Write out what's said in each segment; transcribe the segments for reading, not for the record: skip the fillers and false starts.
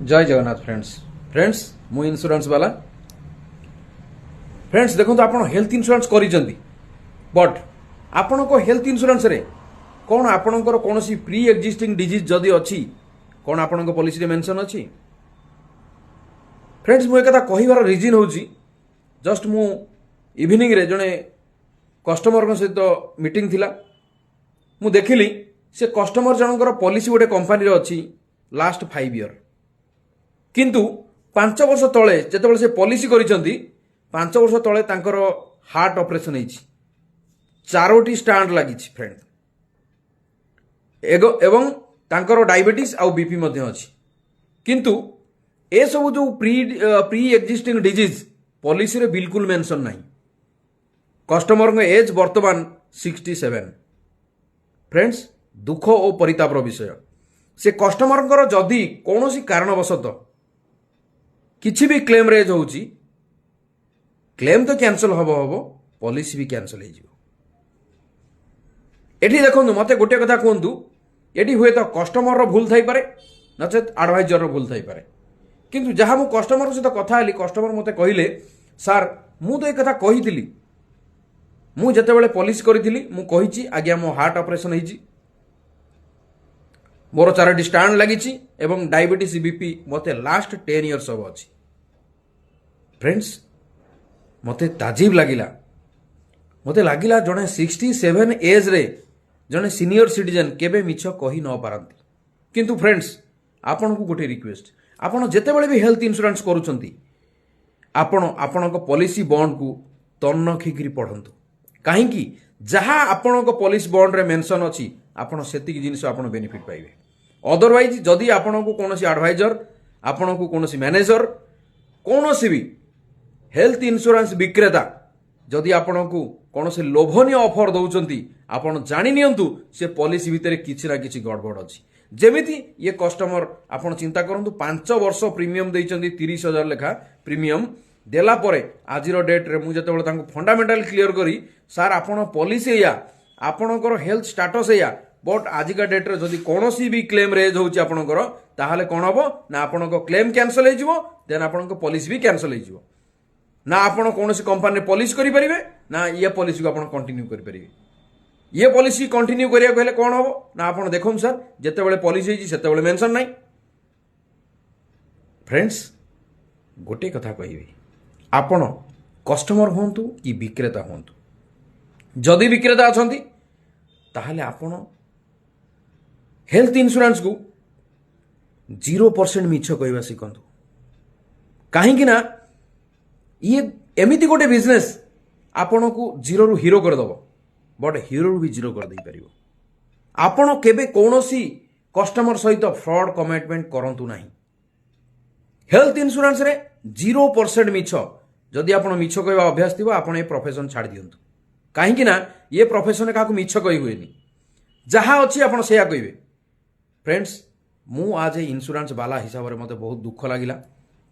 जय जगन्नाथ फ्रेंड्स मु इंश्योरेंस वाला फ्रेंड्स देखो आप हेल्थ इंश्योरेंस करिसेंती बट आपण को हेल्थ इंश्योरेंस रे कौन आपणकर कौन प्री एक्जिस्टिंग डिजीज जदि अच्छी कौन आपण पॉलिसी रे मेंशन अच्छी फ्रेंड्स मु एक कहबार रिजन हूँ जस्ट मु इवनिंग रे जड़े कस्टमर सहित मीटिंग थिला मु देखिली से कस्टमर जनकर पॉलिसी गोटे कंपनी रे अच्छी लास्ट 5 ईयर किंतु 5 वर्ष तले जिते से पॉलिसी करिसेंती 5 वर्ष तले तांकर हार्ट ऑपरेशन होइछि 4टी स्टांड लगी फ्रेंड एवं तांकर डायबिटीज आउ बीपी मध्य अछि किंतु ए सब जो प्री एक्जिस्टिंग डिजीज पॉलिसी रे बिल्कुल मेंशन नहीं कस्टमर को एज वर्तमान 67 फ्रेंड्स दुख और परितापर विषय से कस्टमर जदि कौन कारणवशत किछि भी क्लेम रेज होउची क्लेम तो कैंसल हबो पॉलिसी भी कैंसल हो एठी देखो मते गोटे कथा कहतु एठी हुए तो कस्टमर रो भूल थाई पारे नचेत एडवाइजर रो भूल थाई पारे किंतु जहाँ मु कस्टमर सहित कथा हेली कस्टमर मते कहिले सर मु तो एक कथा कहिथिली मु जते बेले पॉलिसी करिथिली मु कहिची आज्ञा मो हार्ट ऑपरेशन हेची मोर 4टी स्टांड लगी एवं डायबिटीज बीपी मते लास्ट 10 इयर्स सब अच्छी फ्रेंड्स मते ताजीब लगिला जड़े 67 एज रे जड़े सीनियर सिटीजन केबे मिछ कही न पारती किंतु फ्रेंड्स आपन को गोटे रिक्वेस्ट आपन जेते बेले भी हेल्थ इंश्योरेंस करूछंती आपन पॉलिसी बॉन्ड को तन्नखिकरी पढ़ंतु कहीं जहाँ आपण पॉलिसी बॉन्ड रे मेंशन अच्छी आपन सेतिक जिनिस आपन बेनिफिट पाइबे अदरवाइज जदि आपन को कौन एडवाइजर आपन को कौन मैनेजर कौन भी हेल्थ इंश्योरेंस विक्रेता जदि आपन को कौन लोभनीय ऑफर दौरान आपन जानी नियंतु से पॉलिसी भितर किछि ना किछि गड़बड़ अच्छी जेमिति ये कस्टमर आपन चिंता करंतु 5 वर्ष प्रीमियम देइचंदी 30,000 लेखा प्रीमियम देला परे आजिरो डेट रे मु जते तांको फंडामेंटल क्लियर करी सर आपन पॉलिसी या आपनकर हेल्थ स्टेटस या बट आजिका डेट रे जदि कोनोसी भी क्लेम रेज होउची आपनकर ताहाले कोन हबो ना आपनको क्लेम कैंसिल हो जिवो देन आपनको पॉलिसी भी कैंसिल हो जिवो ना आपण कोनोसी कंपनी रे पॉलिसी करि परिबे ना ये पॉलिसी को आपण कंटिन्यू करि परिबे ये पॉलिसी कंटिन्यू करिया कहले कोन हबो ना आपण देखोम सर जते बेले पॉलिसी होइची सेते बेले मेंशन नाही फ्रेंड्स गोटे कथा कहिबे आपण कस्टमर होंतु कि विक्रेता होंतु जदि विक्रेता अछंती ताहले आपण हेल्थ इंश्योरेंस को 0% मिछ कहवा शिखंतु कहीं ना ये एमिति गोटे बिजनेस आपण को 0 रु हीरो कर दबो बट हीरो रु भी 0 कर दे परिबो आपण केबे कोनोसी कस्टमर सहित फ्रॉड कमिटमेंट करंतु नाही हेल्थ इंश्योरेंस रे 0% मिछ जदि आपण मिछ कहवा अभ्यास थिबो आपण ए प्रोफेशन छाड़ दियंतु कहीं ना ये प्रोफेशन का मिछ कही हुए जहाँ अच्छी आप से कहे फ्रेंड्स मु आज ए इंश्योरेंस वाला हिसाब से मत बहुत दुख लगिला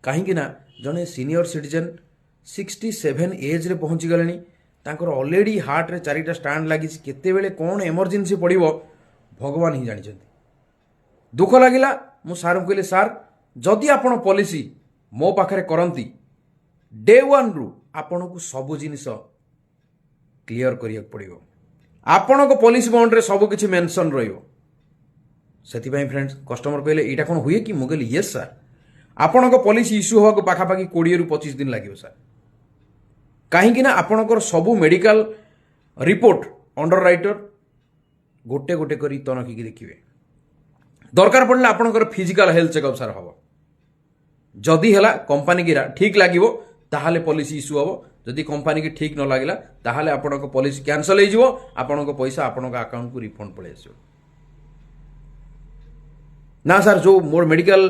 कहीं ना जड़े सीनियर सिटीजन 67 एज रे पहुँची गले ऑलरेडी हार्ट रे 4टा स्टांड लगी केते कौन इमरजेंसी पड़ो भगवान ही जानी दुख लगिला मु सार कहली सार जदि आपण पॉलिसी मो पाखरे करंती डे 1 रु आपण को सब जिनिस क्लियर करिया पड़ो आपण को पॉलिसी बॉन्ड रे सब किछि मेंशन रहियो सेति भाई फ्रेंड्स कस्टमर कहले एटा कोन हुए कि मुगेल यस सर आपण को पॉलिसी इश्यू होगा पाखापाखि 20 रु 25 दिन लागियो सर कहीं ना आपणकर सब मेडिकल रिपोर्ट अंडर राइटर गोटे गोटे करी तनखिकी देखिए दरकार पड़े आपणकर फिजिकल हेल्थ चेकअप सर हम जदि है कंपनी गिरा ठीक लगे ताहले पॉलिसी इश्यू हम जदि कंपनी की ठीक न लगिला ताहले आपनको पॉलिसी कैंसिल हो जिवो आपनको पैसा आपनको अकाउंट को रिफंड पळे आसो ना सर जो मोर मेडिकल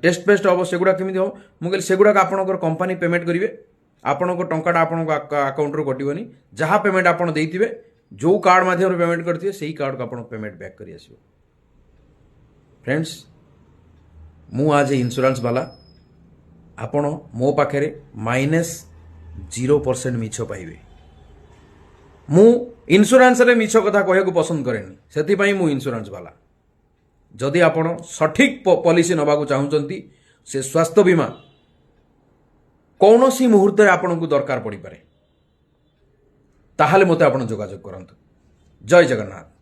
टेस्ट पेस्ट हम सेगुड़ा केमिति हो मु कहली सेगुड़ा आपनको कंपनी पेमेंट करिवे आपनको टंकाटा आपनको अकाउंट रो कटिवनी जहाँ पेमेंट आपण देइथिबे जो कार्ड माध्यम पेमेंट करथिबे सेही कार्ड को आपण पेमेंट बैक करि आसिबो फ्रेंड्स मु आज इंश्योरेंस वाला आपण मो पाखे -0% मिछ पाइबे मु इंश्योरेंस रे मिछ कथा कहया को पसंद करेनी सेति पई मु इंश्योरेंस वाला जदि आपण सठिक पॉलिसी नबाकू चाहूचंती से स्वास्थ्य बीमा कौनसी मुहूर्त आपण को दरकार पड़ी पारे ताहले मते आपण जोगाजोग करंतु। जय जगन्नाथ।